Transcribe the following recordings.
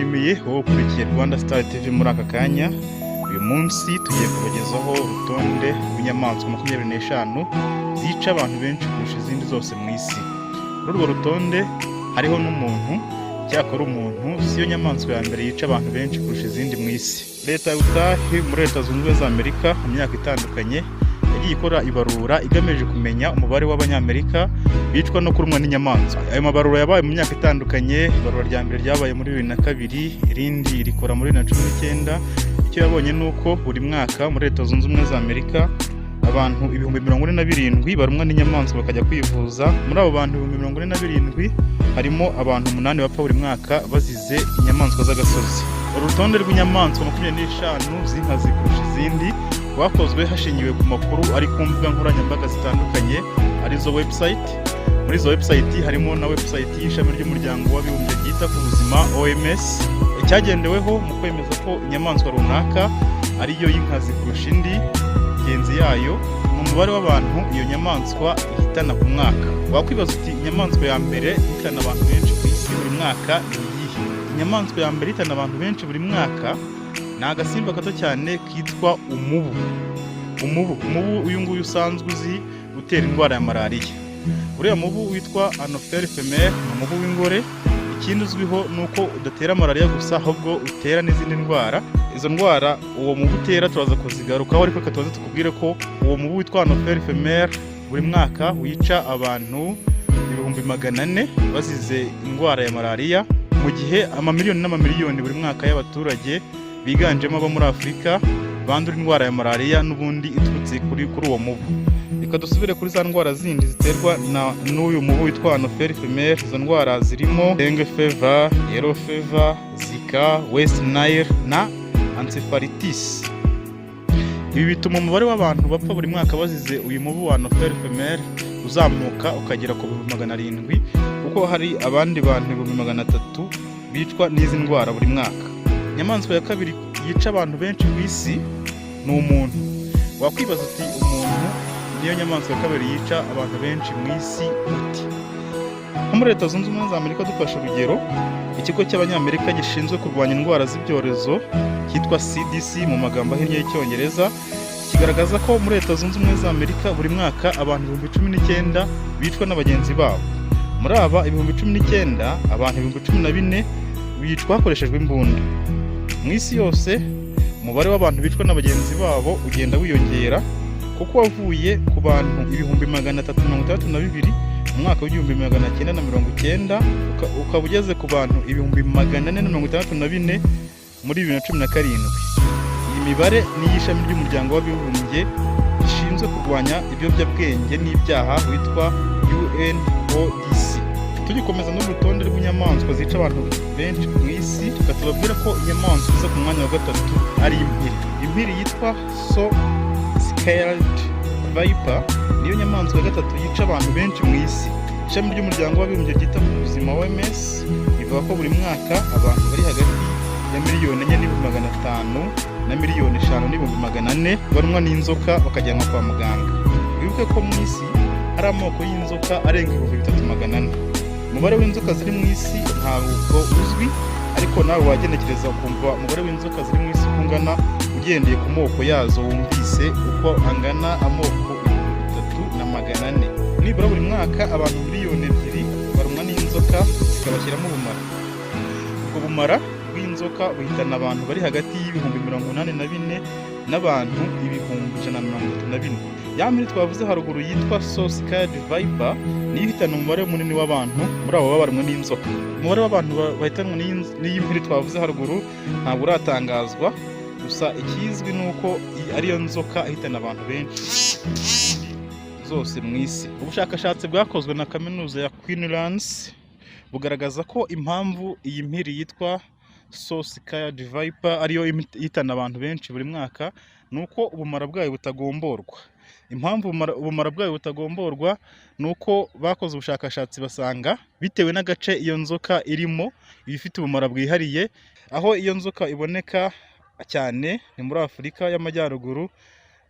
ndagushimiye wowe ukurikiye Rwanda Star TV muri aka kanya. Uyu munsi tugiye kubagezaho urutonde rw'inyamaswa 25 zica abantu benshi kurusha izindi zose mu isi. Kuri urwo rutonde hariho n'umuntu, cyakora umuntu siyo nyamaswa ya mbere yica abantu benshi kurusha izindi mu isi. Leta y'Utah muri Leta Zunze Ubumwe za Amerika mu myaka itandukanye yagiye ikora ibarura igamije kumenya umubare w'abanyamerika bicwa no kurumwa n'inyamaswa. Ayo mabarura yabaye mu myaka itandukanye. Ibarura rya mbere ryabaye muri 2002, irindi rikora muri 2019. Icyo yabonye nuko buri mwaka muri Leta Zunze Ubumwe za Amerika abantu 47,000 barumwa n'inyamaswa bakajya kwivuza. Muri abo bantu 47,000 harimo abantu 8 bapfa buri mwaka bazize inyamaswa z'agasozi. Urutonde rw'inyamaswa 25 z'inkazi kurusha izindi rwakozwe hashingiwe ku makuru ari ku mbuga nkoranyambaga zitandukanye arizo website. Muri izo website harimo na website y'ishami ry'umuryango w'abibumbye ryita ku buzima OMS. Icyagendeweho mu kwemeza ko inyamaswa runaka ariyo y'inkazi kurusha indi genzi yayo mu mubare w'abantu iyo nyamaswa ihitana ku mwaka. Wakwibaza uti inyamaswa ya mbere ihitana abantu benshi ku isi buri mwaka ni iyihe? Inyamaswa ya mbere ihitana abantu benshi buri mwaka ni agasimba gato cyane kitwa umubu. Umubu uyu nguyu usanzwe uzi gutera indwara ya malariya. Uriya mubu witwa Anopheles femelle ni umubu w'ingore. Ikindi uzwiho nuko udatera malariya gusa ahubwo utera n'izindi ndwara. Izo ndwara uwo mubu utera turaza kuzigarukaho, ariko katubaze tukubwire ko uwo mubu witwa Anopheles femelle buri mwaka wica abantu 400,000 bazize indwara ya malariya, mu gihe amamiliyoni n'amamiliyoni buri mwaka y'abaturage biganjemo abo muri Afurika bandura indwara ya malariya n'ubundi iturutse kuri uwo mubu. Reka dusubire kuri za ndwara zindi ziterwa n'uyu mubu witwa Anopheles femelle. Izo ndwara zirimo dengue fever, yellow fever, zika, west nile na encephalitis. Ibi bituma umubare w'abantu bapfa buri mwaka bazize uyu mubu wa Anopheles femelle uzamuka ukagera ku 700,000, kuko hari abandi bantu 300,000 bicwa n'izi ndwara buri mwaka. Inyamaswa ya kabiri yica abantu benshi ku isi ni umuntu. Wakwibaza uti umuntu niyo nyamaswa ya kabiri yica abantu benshi mu isi uti? Nko muri Leta Zunze Ubumwe za Amerika dufashe urugero, ikigo cy'abanyamerika gishinzwe kurwanya indwara z'ibyorezo cyitwa CDC mu magambo ahinnye y'icyongereza kigaragaza ko muri Leta Zunze Ubumwe za Amerika buri mwaka abantu 19,000 bicwa n'abagenzi babo. Muri aba 19,000 abantu 14,000 bicwa hakoreshejwe imbunda. Mu isi yose umubare w'abantu bicwa n'abagenzi babo ugenda wiyongera, kuko wavuye ku bantu 362 mu mwaka w'1990 ukaba ugeze ku bantu 464 muri 2017. Iyi mibare ni y'ishami ry'umuryango w'abibumbye rishinzwe kurwanya ibiyobyabwenge n'ibyaha witwa UNODC. Tugikomeza n'urutonde rw'inyamaswa zica abantu benshi mu isi, tukatubabwira ko inyamaswa iza ku mwanya wa gatatu ari impiri. Impiri yitwa Scarlet Viper niyo nyamaswa ya gatatu yica abantu benshi mu isi. Ishami ry'umuryango w'abibumbye ryita ku buzima OMS rivuga ko buri mwaka abantu bari hagati ya 4,500,000 na 5,400,000 barumwa n'inzoka bakajyanwa kwa muganga. Wibuke ko mu isi hari amoko y'inzoka arenga 3,400. Umubare w'inzoka ziri mu isi ntabwo uzwi, ariko nawe wagenekereza ukumva umubare w'inzoka ziri mu isi ungana ugendeye ku moko yazo, wumvise uko angana amoko 3,400. Nibura buri mwaka abantu 2,000,000 barumwa n'inzoka zikabashyiramo ubumara. Ubwo bumara bw'inzoka buhitana abantu bari hagati y'ibihumbi 84 n'abantu 134. Ya mbere twavuze haruguru yitwa Scarlet Viper niyo ihitana umubare munini w'abantu muri abo babarumwe n'inzoka. Umubare w'abantu bahitanwa n'iyi mpiri twavuze haruguru ntabwo uratangazwa, gusa ikizwi nuko ariyo nzoka ihitana abantu benshi zose mu isi. Ubushakashatsi bwakozwe na kaminuza ya Queensland bugaragaza ko impamvu iyi mpiri yitwa Scarlet Viper ariyo ihitana abantu benshi buri mwaka nuko ubumara bwayo butagomborwa. Impamvu ubumara bwayo butagomborwa nuko bakoze ubushakashatsi basanga bitewe n'agace iyo nzoka irimo ibifite ubumara bwihariye. Aho iyo nzoka iboneka cyane ni muri Afurika y'Amajyaruguru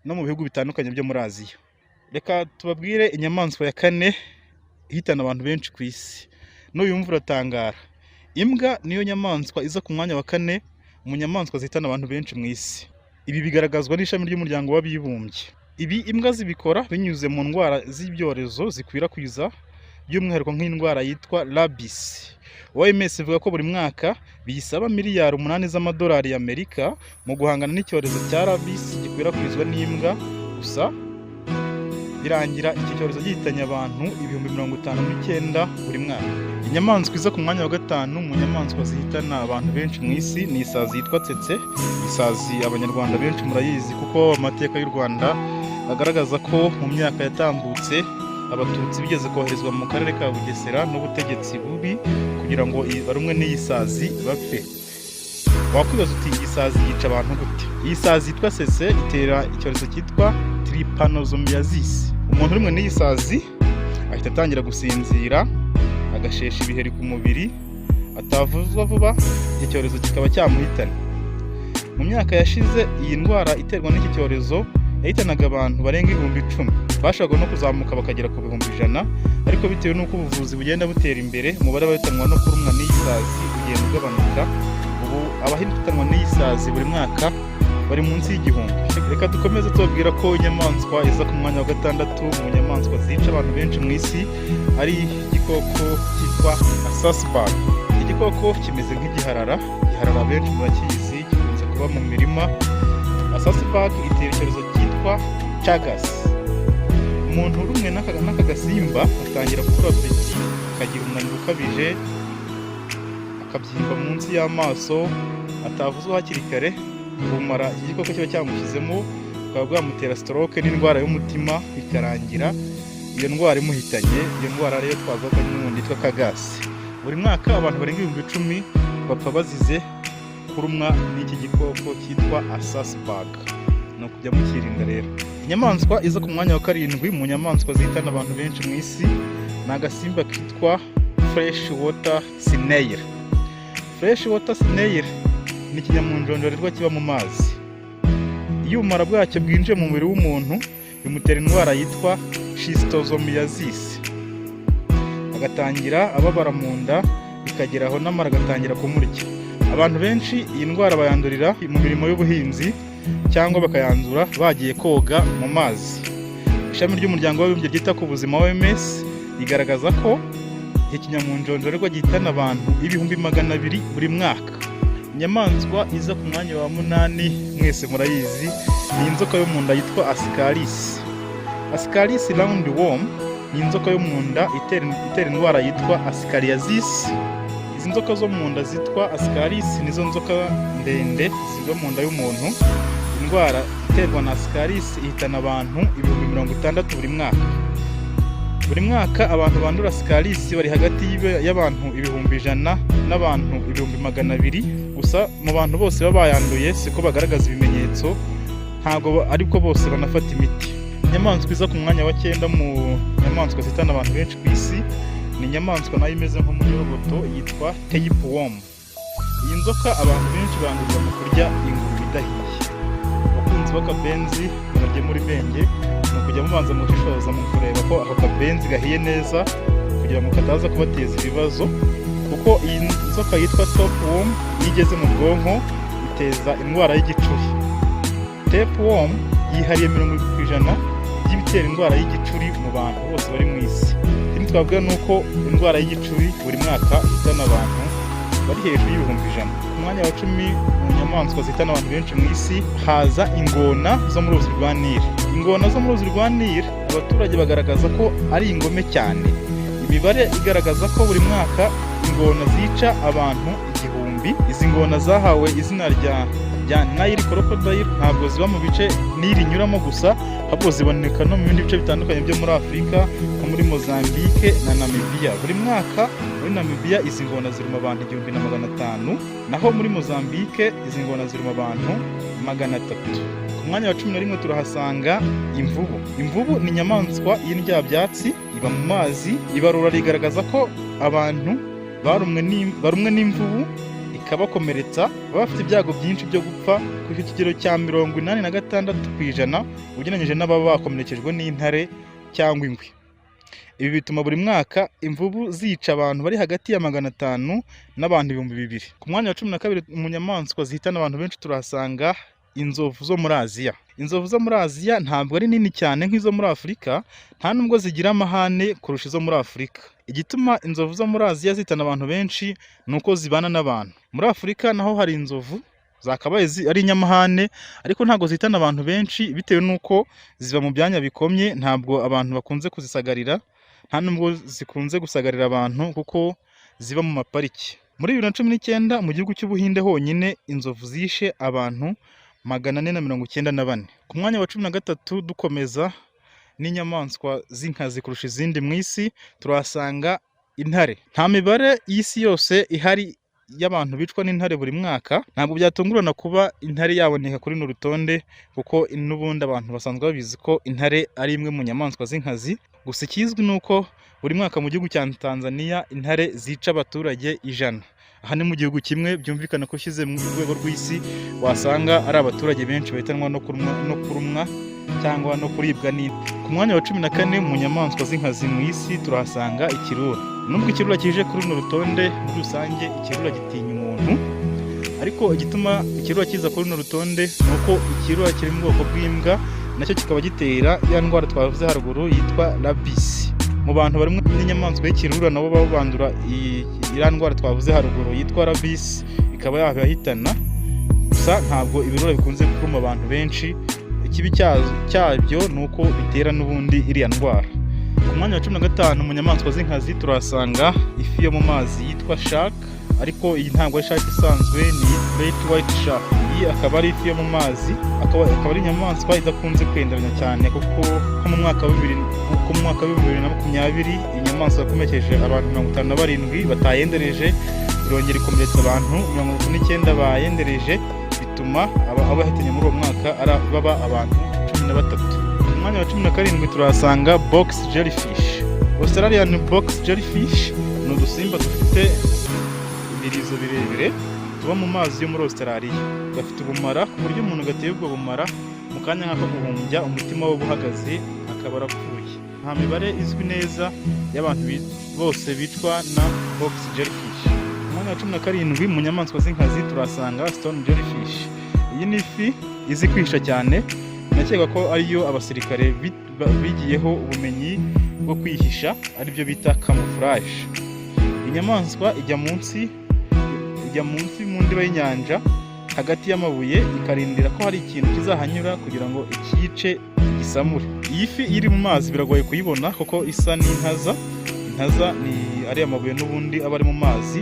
no mu bihugu bitandukanye byo muri Aziya. Reka tubabwire inyamaswa ya kane ihitana abantu benshi ku isi. N'uyumva uratangara. Imbwa niyo nyamaswa iza ku mwanya wa 4 mu nyamaswa zihitana abantu benshi mu isi. Ibi bigaragazwa n'ishami ry'umuryango w'abibumbye. Ibi imbwa zibikora binyuze mu ndwara z'ibyorezo zikwirakwiza, by'umwihariko nk'indwara yitwa rabies. OMS ivuga ko buri mwaka biyisaba miliyari 8 z'amadolari y'Amerika mu guhangana n'icyorezo cya rabies gikwirakwizwa n'imbwa. Gusa birangira iki cyorezo gihitanye abantu 59,000 buri mwaka. Inyamaswa iza ku mwanya wa 5 mu nyamaswa zihitana abantu benshi mu isi ni isazi yitwa tsetse. Isazi abanyarwanda benshi murayizi kuko amateka y'u Rwanda agaragaza ko mu myaka yatambutse abatutsi bigeze koherezwa mu karere ka Bugesera n'ubutegetsi bubi kugira ngo barumwe n'iyisazi bapfe. Wakwibaza uti isazi yica abantu gute? Iyi sazi yitwa tsetse itera icyorezo cyitwa trypanosomiasis. Umuntu urumwe n'iyisazi ahita atangira gusinzira, agashesha ibiheri ku mubiri, atavuzwa vuba, iki cyorezo kikaba cyamuhitana. Mu myaka yashize iyi ndwara iterwa n'iki cyorezo yahitanaga abantu barenga 10,000. Bashakaga no kuzamuka bakagera ku 100,000, ariko bitewe n'uko ubuvuzi bugenda butera imbere, umubare w'abahitanwa no kurumwa n'iyisazi ugenda ugabanuka. Ubu abahitanwa n'iyisazi buri mwaka bari munsi y'igihumbi. Reka dukomeze tubabwira ko inyamaswa iza ku mwanya wa 6 mu nyamaswa zica abantu benshi mu isi ari igikoko cyitwa assassinbug. Igikoko kimeze nk'igiharara, igiharara benshi murakizi, gikunze kuba mu mirima. Assassinbug itera icyorezo cyitwa chagas. Umuntu urumwe n'aka gasimba atangira gukura apeti, akagira umunaniro ukabije, akabyimba munsi y'amaso, atavuzwa hakiri kare. Ubumara iki gikoko kiba cyamushyizemo bukaba bwamutera stroke n'indwara y'umutima bikarangira iyo ndwara imuhitanye. Iyo ndwara rero twavuga n'ubundi yitwa kagasi. Buri mwaka abantu barenga 10,000 bapfa bazize kurumwa n'iki gikoko cyitwa assassinbug. No kujya mukirinda rero. Inyamaswa iza ku mwanya wa 7 mu nyamaswa zihitana abantu benshi mu isi ni agasimba kitwa freshwater snail. Freshwater snail ni ikinyamunjonjorerwa kiba mu mazi. Iyo ubumara bwacyo bwinjiye mu mubiri w'umuntu bimutera indwara yitwa schistosomiasis. Agatangira ababara mu nda, bikageraho n'amara agatangira kumurya. Abantu benshi iyi ndwara bayandurira mu mirimo y'ubuhinzi cyangwa bakayanzura bagiye koga mu mazi. Ishami ry'umuryango w'abibumbye ryita ku buzima OMS rigaragaza ko iki kinyamunjonjorerwa gihitana abantu 200,000 buri mwaka. Inyamaswa iza ku mwanya wa 8 mwese murayizi ni inzoka yo mu nda yitwa Ascaris. Ascaris roundworm ni inzoka yo mu nda itera indwara yitwa Ascariasis. Izi nzoka zo mu nda zitwa Ascaris nizo nzoka ndende ziba mu nda y'umuntu. Indwara iterwa na Ascaris ihitana abantu 60,000 buri mwaka. Buri mwaka abantu bandura Ascaris bari hagati y'abantu 100,000 n'abantu 200,000. Gusa mu bantu bose baba bayanduye siko bagaragaza ibimenyetso, ntabwo ariko bose banafata imiti. Inyamaswa iza ku mwanya wa 9 mu nyamaswa zihitana abantu benshi ku isi ni inyamaswa nayo imeze nk'umunyorogoto yitwa tapeworm. Iyi nzoka abantu benshi bandurira mu kurya ingurube idahiye. Abakunzi b'akabenzi bararye muri benge no kujya mubanza mu gushishoza mu kureba ko ako kabenzi gahiye neza kugira ngo kataza kubateza ibibazo, kuko iyi nzoka yitwa tapeworm igeze mu bwonko iteza indwara y'igicuri. Tapeworm yihariye 70% y'ibitera indwara y'igicuri mu bantu bose bari mu isi. Ikindi twavuga nuko indwara y'igicuri buri mwaka ihitana abantu bari hejuru y'100,000. Ku mwanya wa 10 mu nyamaswa zihitana abantu benshi mu isi haza ingona zo mu ruzi rwa Nile. Ingona zo mu ruzi rwa Nile abaturage bagaragaza ko ari ingome cyane. Imibare igaragaza ko buri mwaka ingona zica abantu 1,000. Izi ngona zahawe izina rya Nile crocodile ntabwo ziba mu bice Nile inyuramo gusa, ahubwo ziboneka no mu bindi bice bitandukanye byo muri Afurika nko muri Mozambique na Namibia. Buri mwaka muri Namibia izi ngona ziruma abantu 1,500, naho muri Mozambique izi ngona ziruma abantu 300. Ku mwanya wa 11 turahasanga imvubu. Imvubu ni inyamaswa y'indyabyatsi iba mu mazi. Ibarura rigaragaza ko abantu barumwe n'imvubu ikabakomeretsa baba bafite ibyago byinshi byo gupfa ku kigero cya 86% ugereranyije n'ababa bakomerekejwe n'intare cyangwa ingwe. Ibi bituma buri mwaka imvubu zica abantu bari hagati ya 500 n'abantu 2,000. Ku mwanya wa 12 mu nyamaswa zihitana abantu benshi turahasanga inzovu zo muri Aziya. Inzovu zo muri Aziya ntabwo ari nini cyane nk'izo muri Afurika, nta nubwo zigira amahane kurusha izo muri Afurika. Igituma inzovu zo muri Aziya zihitana abantu benshi nuko zibana n'abantu. Muri Afurika naho hari inzovu zakabaye ari inyamahane, ariko ntabwo zihitana abantu benshi bitewe nuko ziba mu byanya bikomye, ntabwo abantu bakunze kuzisagarira, nta nubwo zikunze gusagarira abantu kuko ziba mu mapariki. Muri 2019 mu gihugu cy'Ubuhinde honyine inzovu zishe abantu 494. Ku mwanya wa 13 dukomeza n'inyamaswa z'inkazi kurusha izindi mu isi turahasanga intare. Nta mibare y'isi yose ihari y'abantu bicwa n'intare buri mwaka, ntabwo byatungurana kuba intare yaboneka kuri runo rutonde kuko n'ubundi abantu basanzwe babizi ko intare ari imwe mu nyamaswa z'inkazi. Gusa ikizwi nuko buri mwaka mu gihugu cya Tanzania intare zica abaturage 100. Aha ni mu gihugu kimwe, byumvikana ko ushyize mu rwego rw'isi wasanga ari abaturage benshi bahitanwa no kurumwa cyangwa no kuribwa n'intare. Ku mwanya wa 14 mu nyamaswa z'inkazi mu isi turahasanga ikirura. Nubwo ikirura kije kuri runo rutonde, muri rusange ikirura gitinya umuntu, ariko igituma ikirura kiza kuri runo rutonde nuko ikirura kiri mu bwoko bw'imbwa, nacyo kikaba gitera ya ndwara twavuze haruguru yitwa rabies. Mu bantu barimo n'inyamaswa y'ikirura nabo baba bandura iriya ndwara twavuze haruguru yitwa rabies, ikaba yabahitana. Gusa ntabwo ibirura bikunze kuruma abantu benshi, ikibi cyabyo nuko bitera n'ubundi iriya ndwara. Ku mwanya wa 15 mu nyamaswa z'inkazi turahasanga ifi yo mu mazi yitwa shark, ariko iyi ntabwo ari shark isanzwe, ni great white shark. Iyi akaba ari ifi yo mu mazi, akaba ari inyamaswa idakunze kwenderanya cyane kuko nko mu mwaka wa 2020 inyamaswa yakomerekeje abantu 57 batayendereje, irongera ikomeretsa abantu 39 bayendereje, bituma abahitanye muri uwo mwaka baba abantu 13. Ku mwanya wa 17 turahasanga box jellyfish. Australian box jellyfish ni udusimba dufite ibirizo birebire tuba mu mazi yo muri Australia. Gafite ubumara ku buryo umuntu gateye ubwo bumara mu kanya nk'ako guhumbya umutima we uhagaze akaba arapfuye. Nta mibare izwi neza y'abantu bose bicwa na box jellyfish. Ku mwanya wa 17 mu nyamaswa z'inkazi turahasanga stone jellyfish. Iyi ni ifi izi kwisha cyane, nakeka ko ariyo abasirikare bigiyeho ubumenyi bwo kwihisha, aribyo bita camouflage. Inyamaswa ijya munsi mu ndiba y'inyanja hagati y'amabuye ikarindira ko hari ikintu kizahanyura kugira ngo ikice gisamure. Iyi fi iri mu mazi biragoye kuyibona kuko isa n'intaza. Intaza ni ari amabuye n'ubundi aba ari mu mazi.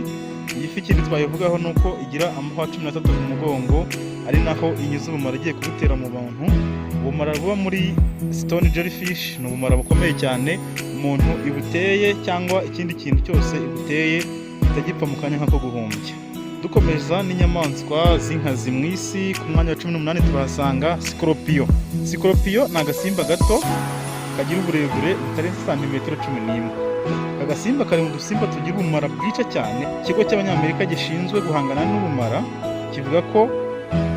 Iyi fi ikindi twayivugaho nuko igira amahwa 13 mu mugongo, ari naho inyuze ubumara igiye kubutera mu bantu. Ubumara buba muri stone jellyfish ni ubumara bukomeye cyane, umuntu ibuteye cyangwa ikindi kintu cyose ibuteye kitagipfa mu kanya nk'ako guhumbya. Dukomeza n'inyamaswa z'inkazi mu isi, ku mwanya wa 18 turahasanga scorpion. Scorpion ni agasimba gato kagira uburebure butarenze santimetero 11. Agasimba kari mu dusimba tugira ubumara bwica cyane. Ikigo cy'Abanyamerika gishinzwe guhangana n'ubumara kivuga ko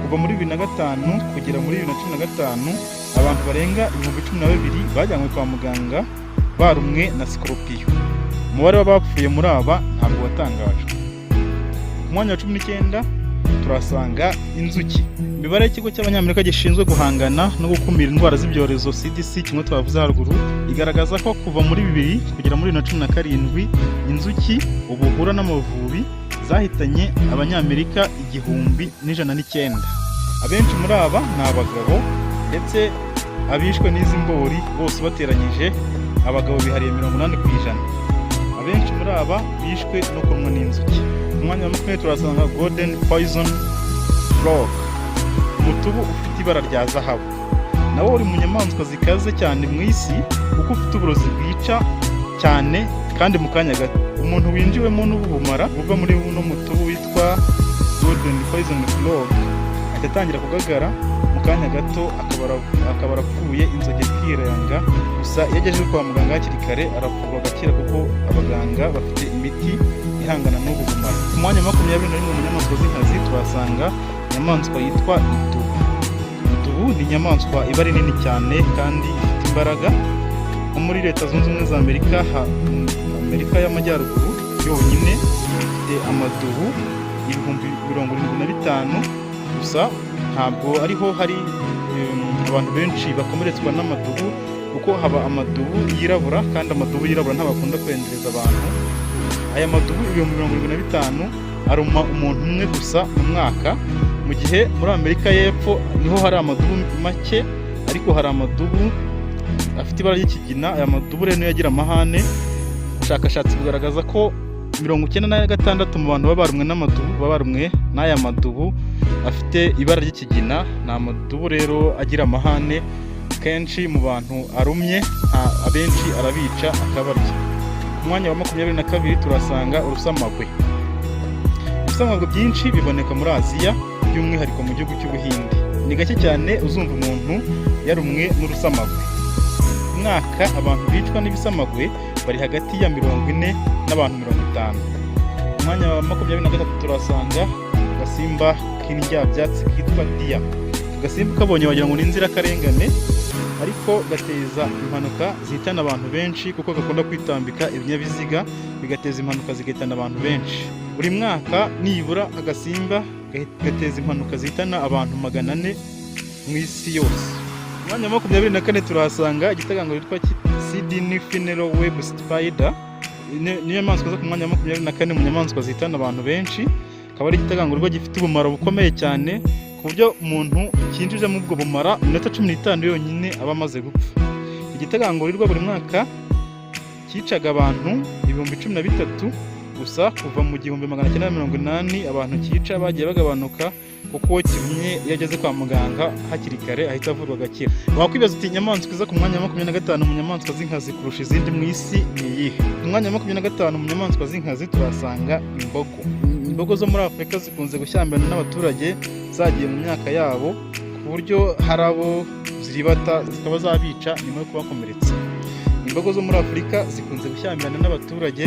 kuva muri 2005 kugera muri 2015 abantu barenga 12,000 bajyanywe kwa muganga barumwe na scorpion. Umubare w'abapfuye muri aba ntabwo watangajwe. Ku mwanya wa 19 turasanga inzuki. Imibare y'ikigo cy'Abanyamerika gishinzwe guhangana no gukumira indwara z'ibyorezo CDC kimwe twavuze haruguru igaragaza ko kuva muri 2000 kugera muri 2017 inzuki, ubuhura n'amavubi zahitanye Abanyamerika 1,109. Abenshi muri aba ni abagabo, ndetse abishwe n'izi mbori bose bateranyije abagabo bihariye 80%. Abenshi muri aba bishwe no kurumwa n'inzuki. Ku mwanya wa 20 turasanga golden poison frog, umutubu ufite ibara rya zahabu. Nawo uri mu nyamaswa zikaze cyane mu isi kuko ufite uburozi bwica cyane kandi mu kanya gato. Umuntu winjiwemo n'ubumara buva muri buno mutubu witwa golden poison frog agatangira kugagara, mu kanya gato akaba arapfuye, inzoga ikiranga. Gusa iyo agejeje kwa muganga hakiri kare arapfurwa agakira kuko abaganga bafite imiti ihangana n'ubu bumara. Ku mwanya wa 21 mu nyamaswa z'inkazi turasanga inyamaswa yitwa idubu. Idubu ni inyamaswa iba ari nini cyane kandi ifite imbaraga. nko muri Leta Zunze Ubumwe za Amerika, Amerika y'Amajyaruguru yonyine ifite amadubu 75,000 gusa. Ntabwo ariho hari abantu benshi bakomeretswa n'amadubu, kuko haba amadubu yirabura, kandi amadubu yirabura ntabakunda kwendereza abantu. Aya madubu 75,000 aruma umuntu umwe gusa mu mwaka, mu gihe muri Amerika y'Epfo niho hari amadubu make, ariko hari amadubu afite ibara ry'ikigina. Aya madubu rero niyo agira amahane. Ubushakashatsi bugaragaza ko 96% mu bantu baba barumwe n'amadubu baba barumwe n'aya madubu afite ibara ry'ikigina. Ni amadubu rero agira amahane, kenshi mu bantu arumye abenshi arabica akabarya. Ku mwanya wa 22 turasanga urusamagwe. Ibisamagwe byinshi biboneka muri Aziya, by'umwihariko mu gihugu cy'Ubuhinde. Ni gake cyane uzumva umuntu yarumwe n'urusamagwe. Ku mwaka abantu bicwa n'ibisamagwe bari hagati ya 40 n'abantu 50. Ku mwanya wa 23 turasanga agasimba k'indyabyatsi kitwa diya. Agasimba kabonye wagira ngo ni inzirakarengane, ariko gateza impanuka zihitana abantu benshi, kuko gakunda kwitambika ibinyabiziga bigateza impanuka zigahitana abantu benshi. Buri mwaka nibura agasimba gateza impanuka zihitana abantu 400 mu isi yose. Ku mwanya wa 24 turahasanga igitagango cyitwa Sydney Funeral Web Spider. Niyo nyamaswa zo ku mwanya wa 24 mu nyamaswa zihitana abantu benshi. Akaba ari igitagangurirwa gifite ubumara bukomeye cyane, ku buryo umuntu kinjije mu ubwo bumara iminota 15 yonyine aba amaze gupfa. Igitagangurirwa buri mwaka cyicaga abantu 13,000 gusa. Kuva mu 1980 abantu cyica bagiye bagabanuka, kuko kibumye iyo ageze kwa muganga hakiri kare ahita avurwa agakira. Wakwibaza uti inyamaswa iza ku mwanya wa 25 mu nyamaswa z'inkazi kurusha izindi mu isi ni iyihe? Ku mwanya wa 25 mu nyamaswa z'inkazi turasanga imbogo. Imbogo zo muri Afurika zikunze gushyamirana n'abaturage zagiye mu myaka yabo, ku buryo hari abo ziribata zikaba zabica nyuma yo kubakomeretsa. Imbogo zo muri Afurika zikunze gushyamirana n'abaturage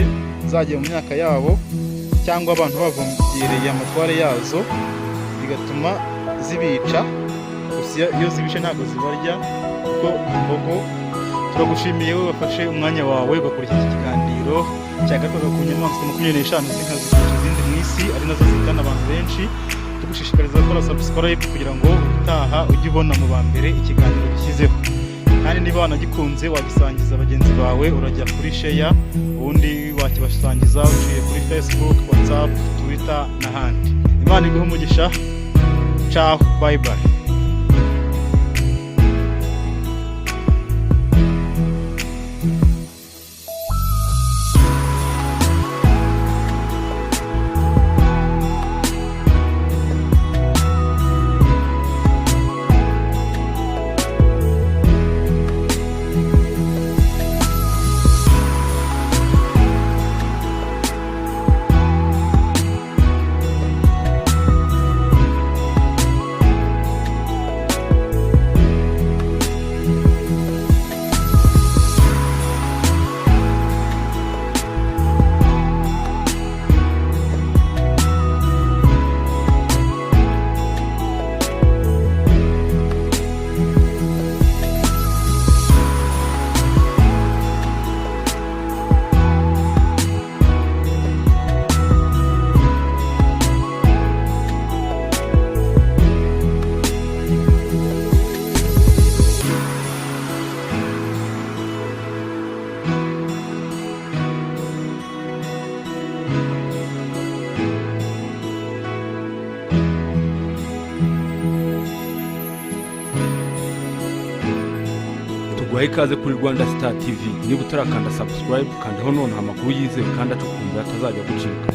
zagiye mu myaka yabo, cyangwa abantu bavumbyereye amatware yazo, bigatuma zibica. Gusa iyo zibishe ntabwo zibarya, kuko imbogo. Turagushimiye wowe wafashe umwanya wawe ugakurikira iki kiganiro cyagakorwa ku nyamaswa 25 z'inkazi kurusha izindi mu isi, ari nazo zihitana abantu benshi. Tugushishikariza gukora subscribe kugira ngo utaha ujye ubona mu ba mbere ikiganiro gishyizeho. Kandi niba wanagikunze wagisangiza bagenzi bawe, urajya kuri share, ubundi wakibasangiza uciye kuri Facebook, WhatsApp, Twitter n'ahandi. Imana iguhe umugisha. Ciao, bye bye. tuguhaye ikaze kuri Rwanda Star TV. Niba utarakanda subscribe, kandaho none amakuru yizewe kandi acukumbuye atazajya gucika.